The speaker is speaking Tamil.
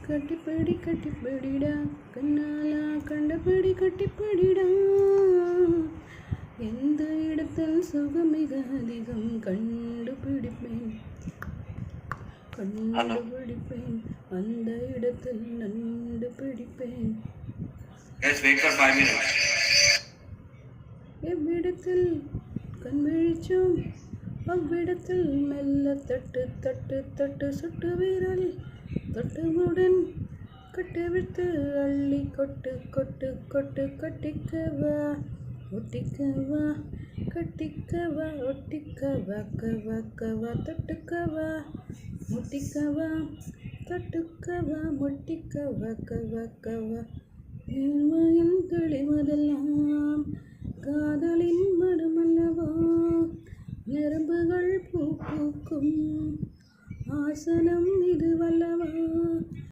கட்டிப்பிடி கட்டிப்பிடிடா கண்ணாலா கண்டபடி கட்டிப்பிடிடா எந்த இடத்தில் சுகம் மிக அதிகம் கண்டுபிடிப்பேன் கண்டுபிடிப்பேன் அந்த இடத்தில் நண்டு பிடிப்பேன் எவ்விடத்தில் கண் விழிச்சோம் அவ்விடத்தில் மெல்ல தட்டு தட்டு தட்டு சுட்டு வீரல் தொட்டவுடன் கட்டுவிட்டு அள்ளி கொட்டு கொட்டு கொட்டு கட்டிக்கவா ஒட்டிக்கவா கட்டிக்கவா ஒட்டிக்கவா கவா கவா தொட்டுக்கவா முட்டிக்கவா தொட்டுக்கவா முட்டிக்கவா கவா கவா நேர்மையில் தெளிவதெல்லாம் காதலின் மனமல்லவா நரம்புகள் பூ பூக்கும் ஆசனம் இதுவல்லவா